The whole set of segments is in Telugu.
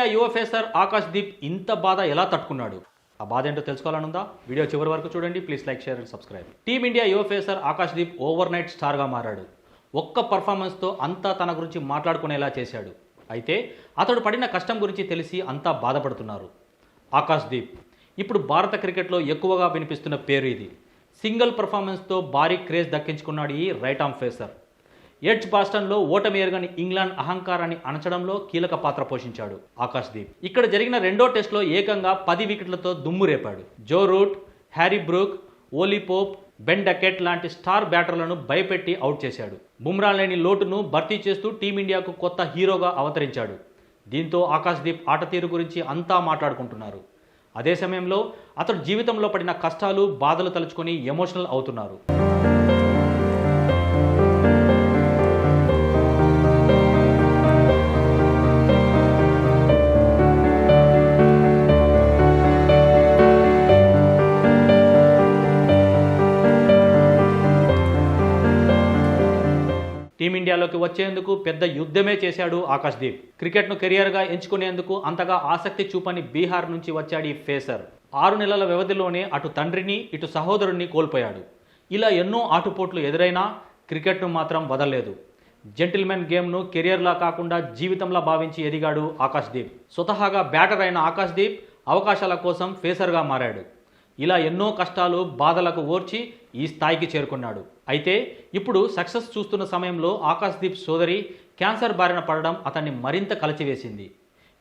టీమిండియా యువ ఫేసర్ ఆకాష్ దీప్ ఇంత బాధ ఎలా తట్టుకున్నాడు? ఆ బాధ ఏంటో తెలుసుకోవాలనుందా? వీడియో చివరి వరకు చూడండి. Please like, share and subscribe. Team india యువ pacer Akash Deep overnight స్టార్గా మారాడు. ఒక్క పర్ఫార్మెన్స్తో అంతా తన గురించి మాట్లాడుకునేలా చేశాడు. అయితే అతడు పడిన కష్టం గురించి తెలిసి అంతా బాధపడుతున్నారు. ఆకాష్ దీప్ ఇప్పుడు భారత క్రికెట్లో ఎక్కువగా వినిపిస్తున్న పేరు ఇది. సింగిల్ పర్ఫార్మెన్స్తో భారీ క్రేజ్ దక్కించుకున్నాడు ఈ రైట్ ఆర్మ్ ఫేసర్. ఎడ్జ్ బాస్టన్లో ఓటమి ఎరగని ఇంగ్లాండ్ అహంకారాన్ని అణచడంలో కీలక పాత్ర పోషించాడు ఆకాష్ దీప్. ఇక్కడ జరిగిన రెండో టెస్ట్లో ఏకంగా 10 వికెట్లతో దుమ్ము రేపాడు. Joe Root, Harry Brook, Ollie Pope, Ben Duckett లాంటి స్టార్ బ్యాటర్లను భయపెట్టి అవుట్ చేశాడు. బుమ్రా లేని లోటును భర్తీ చేస్తూ టీమిండియాకు కొత్త హీరోగా అవతరించాడు. దీంతో ఆకాష్ దీప్ ఆట తీరు గురించి అంతా మాట్లాడుకుంటున్నారు. అదే సమయంలో అతడు జీవితంలో పడిన కష్టాలు, బాధలు తలుచుకొని ఎమోషనల్ అవుతున్నారు. టీమిండియాలోకి వచ్చేందుకు పెద్ద యుద్ధమే చేశాడు ఆకాష్ దీప్. క్రికెట్ను కెరియర్గా ఎంచుకునేందుకు అంతగా ఆసక్తి చూపని బీహార్ నుంచి వచ్చాడు ఈ ఫేసర్. 6 నెలల వ్యవధిలోనే అటు తండ్రిని, ఇటు సహోదరుణ్ణి కోల్పోయాడు. ఇలా ఎన్నో ఆటుపోట్లు ఎదురైనా క్రికెట్ను మాత్రం వదలలేదు. జెంటిల్మెన్ గేమ్ను కెరియర్లా కాకుండా జీవితంలా భావించి ఎదిగాడు ఆకాష్ దీప్. స్వతహాగా బ్యాటర్ అయిన ఆకాష్ దీప్ అవకాశాల కోసం ఫేసర్గా మారాడు. ఇలా ఎన్నో కష్టాలు, బాధలకు ఓర్చి ఈ స్థాయికి చేరుకున్నాడు. అయితే ఇప్పుడు సక్సెస్ చూస్తున్న సమయంలో ఆకాష్ దీప్ సోదరి క్యాన్సర్ బారిన పడడం అతన్ని మరింత కలచివేసింది.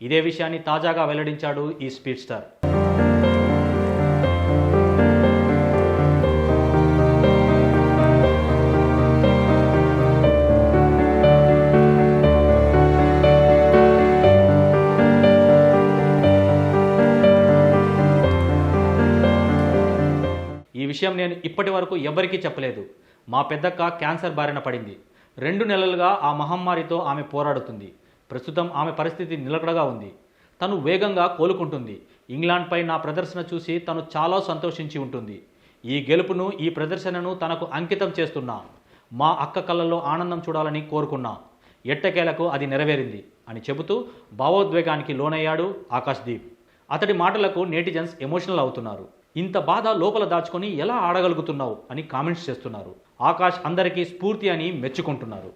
ఇదే విషయాన్ని తాజాగా వెల్లడించాడు ఈ స్పీడ్ స్టార్. ఈ విషయం నేను ఇప్పటి వరకు ఎవరికీ చెప్పలేదు. మా పెద్దక్క క్యాన్సర్ బారిన పడింది. 2 నెలలుగా ఆ మహమ్మారితో ఆమె పోరాడుతుంది. ప్రస్తుతం ఆమె పరిస్థితి నిలకడగా ఉంది. తను వేగంగా కోలుకుంటుంది. ఇంగ్లాండ్పై నా ప్రదర్శన చూసి తను చాలా సంతోషించి ఉంటుంది. ఈ గెలుపును, ఈ ప్రదర్శనను తనకు అంకితం చేస్తున్నా. మా అక్క కళ్ళల్లో ఆనందం చూడాలని కోరుకున్నా. ఎట్టకేలకు అది నెరవేరింది అని చెబుతూ భావోద్వేగానికి లోనయ్యాడు ఆకాష్ దీప్. అతడి మాటలకు నెటిజన్స్ ఎమోషనల్ అవుతున్నారు. ఇంత బాధ లోపల దాచుకొని ఎలా ఆడగలుగుతున్నావు అని కామెంట్స్ చేస్తున్నారు. ఆకాష్ అందరికీ స్ఫూర్తి అని మెచ్చుకుంటున్నారు.